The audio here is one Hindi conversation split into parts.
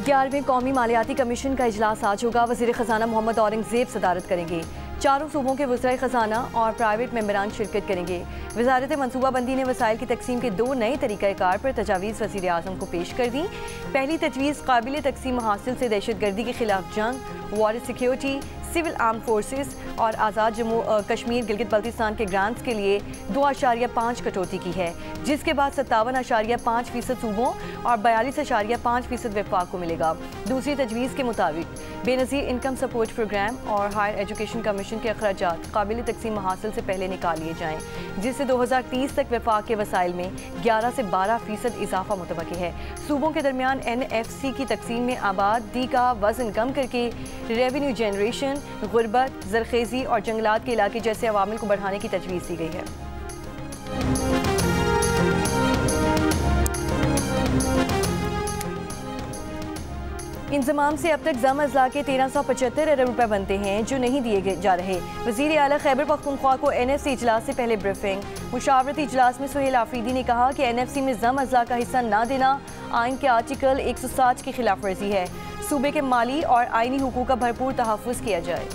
11वें कौमी मालियाती कमीशन का इजलास आज होगा। वज़ीर ख़जाना मोहम्मद औरंगज़ेब सदारत करेंगे। चारों सूबों के वज़राए ख़जाना और प्राइवेट मेंबरान शिरकत करेंगे। वज़ारत मनसूबाबंदी ने वसाइल की तकसीम के 2 नए तरीक़ाकार पर तजावीज़ वज़ीर आज़म को पेश कर दी। पहली तजवीज़ काबिल तकसीम हासिल से दहशतगर्दी के खिलाफ जंग, वार सिक्योरिटी, सिविल आर्म फोर्सेस और आज़ाद जम्मू कश्मीर गिलगित बल्तिस्तान के ग्रांट्स के लिए 2.5 कटौती की है, जिसके बाद 57.5% सूबों और 42.5% वफाक को मिलेगा। दूसरी तजवीज़ के मुताबिक बेनज़ीर इनकम सपोर्ट प्रोग्राम और हायर एजुकेशन कमीशन के अखराजात काबिल तकसीम हासिल से पहले निकाल लिए जाएँ, जिससे 2030 तक वफाक के वसाइल में 11 से 12% इजाफा मुतवक्की है। सूबों के दरमियान NFC की तकसीम में आबादी का वज़न कम करके रेवेन्यू जनरेशन, गुर्बत, ज़रखेज़ी और जंगलात के इलाके जैसे अवामिल को बढ़ाने की तजवीज़ दी गई है। इंज़माम से अब तक जम अज़ला के 1375 अरब रुपए बनते हैं जो नहीं दिए जा रहे। वज़ीर आला खैबर पख्तूनख्वा को NFC इजलास से पहले ब्रीफिंग। मुशावरती इजलास में सुहेल आफरीदी ने कहा कि NFC में जम अज़ला का हिस्सा ना देना आइन के आर्टिकल 160 की खिलाफ वर्जी है। सूबे के माली और आइनी हुकूक का भरपूर तहफ़्फ़ुज़ किया जाए।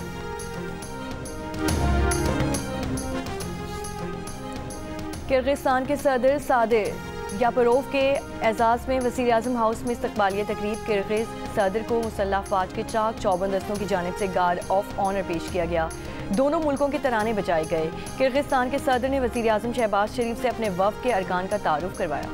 किर्गिस्तान के सदर सादिर यापरोव के एजाज़ में वज़ीर आज़म हाउस में इस्तकबालिया तकरीब। किर्गिज़ सदर को मुसल्लह अफ़वाज के चाक चौबंद दस्तों की जानिब से गार्ड ऑफ ऑनर पेश किया गया। दोनों मुल्कों के तराने बजाए गए। किर्गिस्तान के सदर ने वज़ीर आज़म शहबाज शरीफ से अपने वफ़द के अरकान का तारुफ करवाया।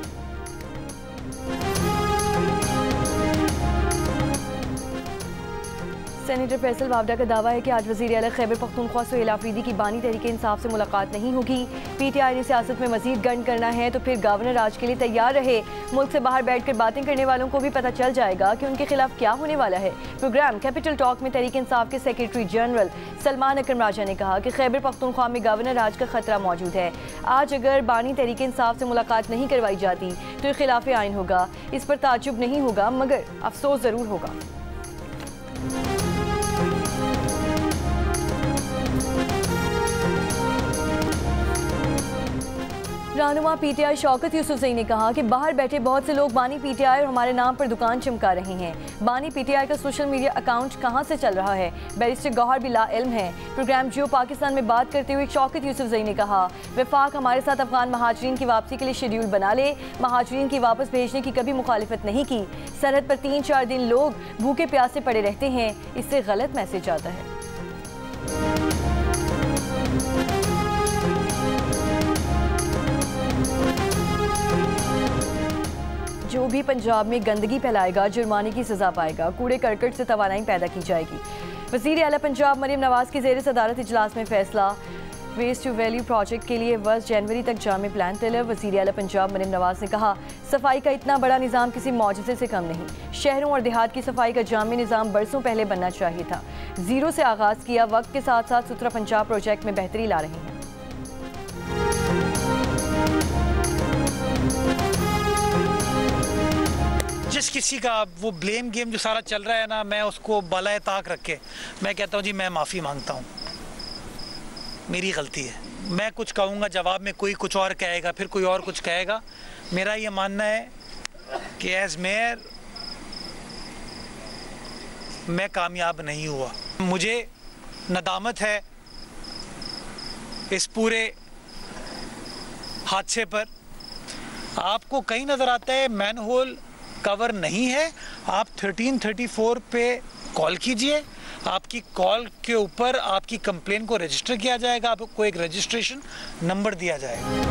सेनेटर फैसल वावडा का दावा है कि आज वज़ीर आला खैबर पख्तूनख्वा सुहेल आफरीदी की बानी तहरीक इंसाफ से मुलाकात नहीं होगी। PTI ने सियासत में मजीद गंड करना है तो फिर गवर्नर राज के लिए तैयार रहे। मुल्क से बाहर बैठकर बातें करने वालों को भी पता चल जाएगा कि उनके खिलाफ क्या होने वाला है। प्रोग्राम कैपिटल टॉक में तहरीक इंसाफ के सेक्रेटरी जनरल सलमान अकरम राजा ने कहा कि खैबर पख्तूनख्वा में गवर्नर राज का खतरा मौजूद है। आज अगर बानी तहरीक इंसाफ से मुलाकात नहीं करवाई जाती तो ये खिलाफ आइन होगा। इस पर ताज्जुब नहीं होगा मगर अफसोस ज़रूर होगा। रहनुमा PTI शौकत यूसुफजई ने कहा कि बाहर बैठे बहुत से लोग बानी PTI और हमारे नाम पर दुकान चमका रहे हैं। बानी PTI का सोशल मीडिया अकाउंट कहां से चल रहा है, बैरिस्टर गौहर भी लाइल्म है। प्रोग्राम जियो पाकिस्तान में बात करते हुए शौकत यूसुफजई ने कहा वफाक हमारे साथ अफगान महाजरीन की वापसी के लिए शेड्यूल बना ले। महाजरीन की वापस भेजने की कभी मुखालिफत नहीं की। सरहद पर 3-4 दिन लोग भूखे प्यासे पड़े रहते हैं, इससे गलत मैसेज आता है। जो भी पंजाब में गंदगी फैलाएगा जुर्माने की सजा पाएगा। कूड़े करकट से तवानाई पैदा की जाएगी। वज़ीर आला पंजाब मरियम नवाज़ की ज़ेर सदारत इजलास में फैसला। वेस्ट टू वैल्यू प्रोजेक्ट के लिए 1 जनवरी तक जामे प्लान तलब। वज़ीर आला पंजाब मरियम नवाज़ ने कहा सफाई का इतना बड़ा निज़ाम किसी मौजज़े से कम नहीं। शहरों और देहात की सफाई का जामे निज़ाम बरसों पहले बनना चाहिए था। ज़ीरो से आगाज़ किया। वक्त के साथ साथ सुथरा पंजाब प्रोजेक्ट में बेहतरी ला रहे हैं। जिस किसी का वो ब्लेम गेम जो सारा चल रहा है ना, मैं उसको बालाए ताक रख के मैं कहता हूँ जी मैं माफ़ी मांगता हूँ, मेरी गलती है। मैं कुछ कहूँगा, जवाब में कोई कुछ और कहेगा, फिर कोई और कुछ कहेगा। मेरा ये मानना है कि एज मेयर मैं कामयाब नहीं हुआ। मुझे नदामत है इस पूरे हादसे पर। आपको कहीं नज़र आता है मैनहोल कवर नहीं है, आप 1334 पे कॉल कीजिए। आपकी कॉल के ऊपर आपकी कंप्लेन को रजिस्टर किया जाएगा, आपको एक रजिस्ट्रेशन नंबर दिया जाएगा।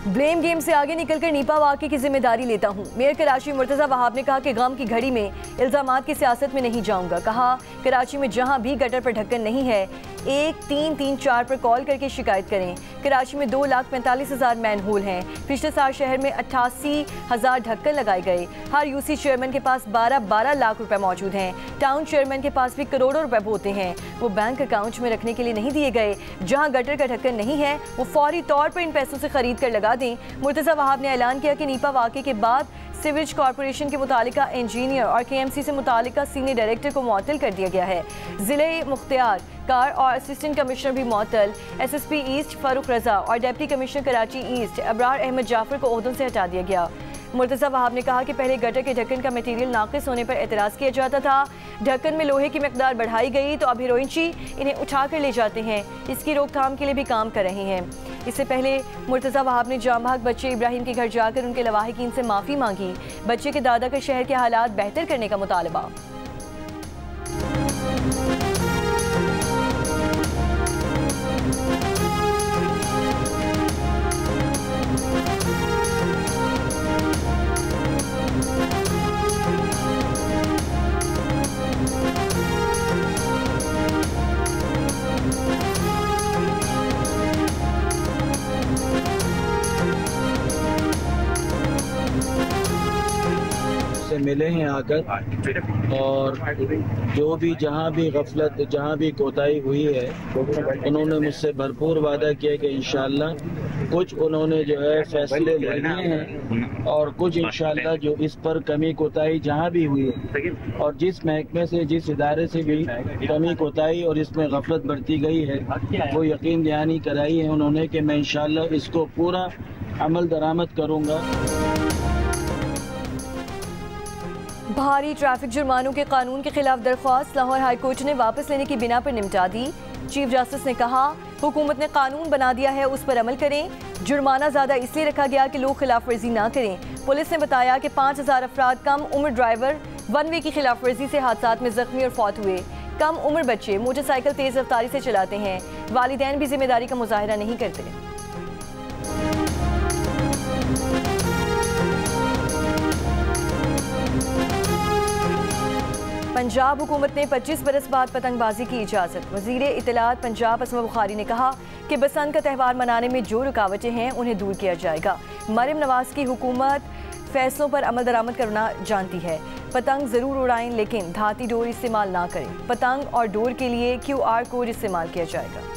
ब्लेम गेम से आगे निकलकर नीपा वाक़े की जिम्मेदारी लेता हूँ। मेयर कराची मुर्तज़ा वहाब ने कहा कि गम की घड़ी में इल्ज़ामात की सियासत में नहीं जाऊँगा। कहा कराची में जहाँ भी गटर पर ढक्कन नहीं है 1334 पर कॉल करके शिकायत करें। कराची में 2,45,000 मैनहोल हैं। पिछले साल शहर में 88,000 ढक्कन लगाए गए। हर UC चेयरमैन के पास 12-12 लाख रुपए मौजूद हैं। टाउन चेयरमैन के पास भी करोड़ों रुपए होते हैं, वो बैंक अकाउंट में रखने के लिए नहीं दिए गए। जहाँ गटर का ढक्कन नहीं है वो फौरी तौर पर इन पैसों से खरीद कर लगा दें। मुर्तज़ा वहाब ने ऐलान किया कि नीपा वाक़े के बाद सीवरेज कॉरपोरेशन के मुतालिका इंजीनियर और KMC से मुतालिका सीनियर डायरेक्टर को मुअत्तल कर दिया गया है। ज़िले मुख्तियार कार और असिस्टेंट कमिश्नर भी मुअत्तल। SSP ईस्ट फारूक रजा और deputy commissioner Karachi east Abrar Ahmed Jafar को ओहदों से हटा दिया गया। मुर्तज़ा वहाब ने कहा कि पहले गटर के ढक्कन का मटीरियल नाकिस होने पर एतराज़ किया जाता था, ढक्कन में लोहे की मिकदार बढ़ाई गई तो अब हीरोइनची इन्हें उठा कर ले जाते हैं। इसकी रोकथाम के लिए भी काम कर रहे हैं। इससे पहले मुर्तज़ा वहाब ने जामभाग बच्चे इब्राहिम के घर जाकर उनके लवाहिकीन से माफ़ी मांगी। बच्चे के दादा का शहर के हालात बेहतर करने का मुतालबा। से मिले हैं आकर, और जो भी जहाँ भी गफलत, जहाँ भी कोताही हुई है, उन्होंने मुझसे भरपूर वादा किया कि इंशाअल्लाह कुछ उन्होंने जो है फैसले लेने हैं और कुछ इंशाअल्लाह जो इस पर कमी कोताही जहाँ भी हुई है और जिस महकमे से, जिस इदारे से भी कमी कोताही और इसमें गफलत बरती गई है, वो यकीन दहानी कराई है उन्होंने कि मैं इंशाअल्लाह इसको पूरा अमल दरामद करूँगा। भारी ट्रैफिक जुर्मानों के कानून के खिलाफ दरख्वास्त लाहौर हाई कोर्ट ने वापस लेने की बिना पर निपटा दी। चीफ जस्टिस ने कहा, हुकूमत ने कानून बना दिया है, उस पर अमल करें। जुर्माना ज्यादा इसलिए रखा गया कि लोग खिलाफ वर्जी ना करें। पुलिस ने बताया कि 5000 अफराद कम उम्र ड्राइवर वन वे की खिलाफ वर्जी से हादसात में जख्मी और फौत हुए। कम उम्र बच्चे मोटरसाइकिल तेज रफ्तारी से चलाते हैं। वालिदैन भी जिम्मेदारी का मुजाहिरा नहीं करते। पंजाब हुकूमत ने 25 बरस बाद पतंगबाजी की इजाज़त। वज़ीर इत्तलात पंजाब असमा बुखारी ने कहा कि बसंत का त्यौहार मनाने में जो रुकावटें हैं उन्हें दूर किया जाएगा। मरियम नवाज की हुकूमत फैसलों पर अमल दरामद करना जानती है। पतंग ज़रूर उड़ाएं लेकिन धाती डोर इस्तेमाल ना करें। पतंग और डोर के लिए QR कोड इस्तेमाल किया जाएगा।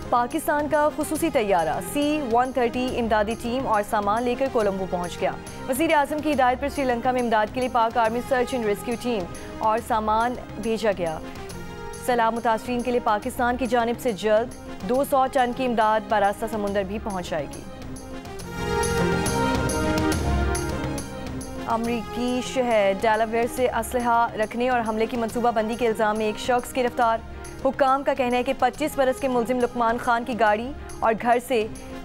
पाकिस्तान का खुसूसी तैयारा C-130 इमदादी टीम और सामान लेकर कोलंबो पहुंच गया। वज़ीर आज़म की हिदायत पर श्रीलंका में इमदाद के लिए पाक army search and rescue team और सामान भेजा गया। सैलाब मुतासरीन के लिए पाकिस्तान की जानिब से जल्द 200 टन की इमदाद बरास्ता समुंदर भी पहुँच जाएगी। अमरीकी शहर डेलावेयर से असलहा रखने और हमले की मनसूबाबंदी के इल्ज़ाम में एक शख्स गिरफ्तार। हुक्काम का कहना है कि 25 बरस के मुलजिम लुकमान खान की गाड़ी और घर से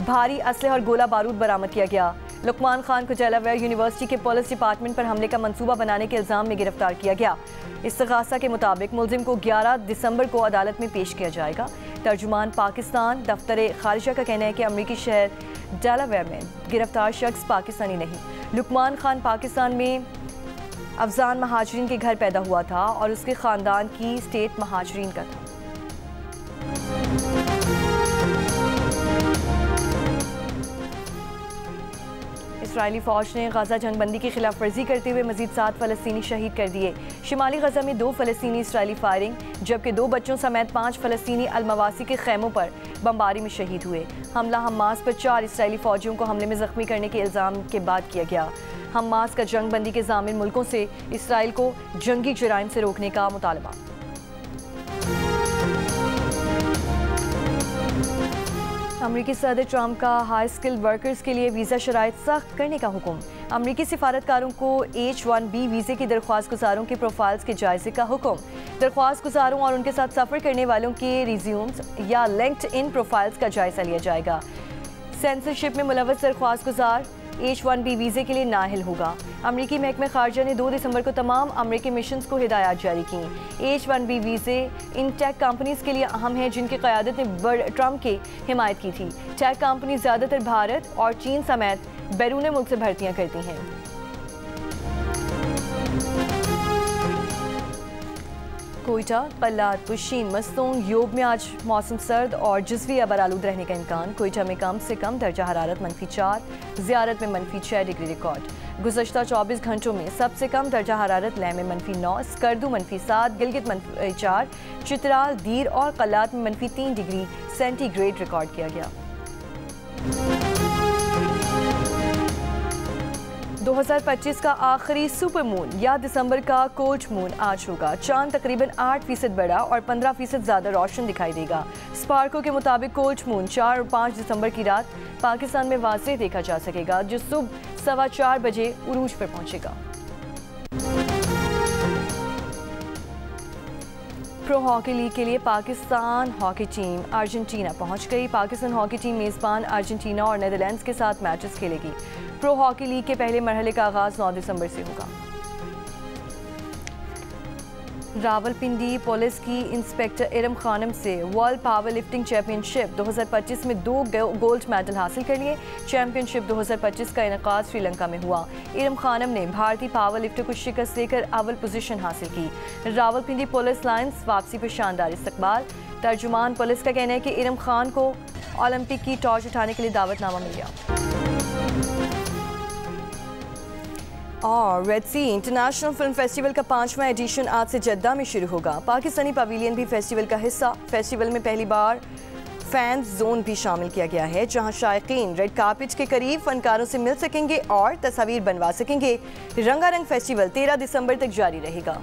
भारी असलहा और गोला बारूद बरामद किया गया। लुकमान खान को डेलावेयर यूनिवर्सिटी के पुलिस डिपार्टमेंट पर हमले का मंसूबा बनाने के इल्ज़ाम में गिरफ्तार किया गया। इस्तग़ासा के मुताबिक मुलजिम को 11 दिसंबर को अदालत में पेश किया जाएगा। तर्जुमान पाकिस्तान दफ्तर खारिजा का कहना है कि अमरीकी शहर डेलावेयर में गिरफ्तार शख्स पाकिस्तानी नहीं। लुकमान खान पाकिस्तान में अफजान महाजरीन के घर पैदा हुआ था और उसके ख़ानदान की स्टेट महाजरीन का था। इसराइली फ़ौज ने गजा जंगबंदी की खिलाफ वर्जी करते हुए मजीद 7 फ़लस्तीनी शहीद कर दिए। शिमाली गजा में 2 फ़लस्तीनी इसराइली फायरिंग जबकि 2 बच्चों समेत 5 फ़लस्तीनी अलमवासी के खैमों पर बमबारी में शहीद हुए। हमला हमास पर 4 इसराइली फ़ौजियों को हमले में ज़ख्मी करने के इल्ज़ाम के बाद किया गया। हमास का जंगबंदी के ज़ामिन मुल्कों से इसराइल को जंगी जराइम से रोकने का मुतालबा। अमरीकी सदर ट्रंप का हाई स्किल्ड वर्कर्स के लिए वीज़ा शराइत सख्त करने का हुक्म। अमरीकी सिफारतकारों को H-1B वीज़े की दरख्वास्त गुजारों के प्रोफाइल्स के जायजे का हुक्म। दरख्वास्त गुजारों और उनके साथ सफ़र करने वालों के रिज्यूम्स या लिंक्डइन प्रोफाइल्स का जायजा लिया जाएगा। सेंसरशिप में मुलव्वस दरख्वास्त गुजार H-1B वीज़े के लिए नाअहल होगा। अमरीकी महकमे खारजा ने 2 दिसंबर को तमाम अमरीकी मिशंस को हिदायत जारी की। H-1B वीज़े इन टेक कंपनीज के लिए अहम है जिनकी क़यादत ने ट्रंप की हिमायत की थी। टेक कंपनी ज़्यादातर भारत और चीन समेत बैरून मुल्क से भर्तियाँ करती हैं। कोयटा, पल्लाद, पुशीन, मस्तूंग, योब में आज मौसम सर्द और जुज़वी अबरालूद रहने का इम्कान। कोयटा में कम से कम दर्जा हरारत -4, ज़ियारत में -6 डिग्री रिकॉर्ड। गुज़श्ता 24 घंटों में सबसे कम दर्जा हरारत लह में -9, स्कर्दू -7, गिलगित -4, चित्राल, दीर और कल्लात में -3 डिग्री सेंटीग्रेड रिकॉर्ड किया गया। 2025 का आखिरी सुपर मून या दिसंबर का कोल्ड मून आज होगा। चांद तकरीबन 8% बड़ा और 15% ज़्यादा रोशन दिखाई देगा। स्पार्को के मुताबिक कोल्ड मून 4 और 5 दिसंबर की रात पाकिस्तान में वाज़ेह देखा जा सकेगा, जो सुबह 4:15 बजे उरूज पर पहुंचेगा। प्रो हॉकी लीग के लिए पाकिस्तान हॉकी टीम अर्जेंटीना पहुंच गई। पाकिस्तान हॉकी टीम मेज़बान अर्जेंटीना और नीदरलैंड्स के साथ मैचेस खेलेगी। प्रो हॉकी लीग के पहले मरहले का आगाज 9 दिसंबर से होगा। रावलपिंडी पुलिस की इंस्पेक्टर इरम खानम से वर्ल्ड पावर लिफ्टिंग चैंपियनशिप 2025 में 2 गोल्ड मेडल हासिल कर लिए। चैंपियनशिप 2025 का इनेकाद श्रीलंका में हुआ। इरम खानम ने भारतीय पावर लिफ्टर को शिकस्त देकर अव्वल पोजीशन हासिल की। रावलपिंडी पुलिस लाइन्स वापसी पर शानदार इस्तकबाल। तर्जुमान पुलिस का कहना है कि इरम खान को ओलंपिक की टॉर्च उठाने के लिए दावतनामा मिल गया। और रेड सी इंटरनेशनल फिल्म फेस्टिवल का 5वां एडिशन आज से जद्दा में शुरू होगा। पाकिस्तानी पवेलियन भी फेस्टिवल का हिस्सा। फेस्टिवल में पहली बार फैन जोन भी शामिल किया गया है, जहां शायकीन रेड कार्पेट के करीब फनकारों से मिल सकेंगे और तस्वीर बनवा सकेंगे। रंगारंग फेस्टिवल 13 दिसंबर तक जारी रहेगा।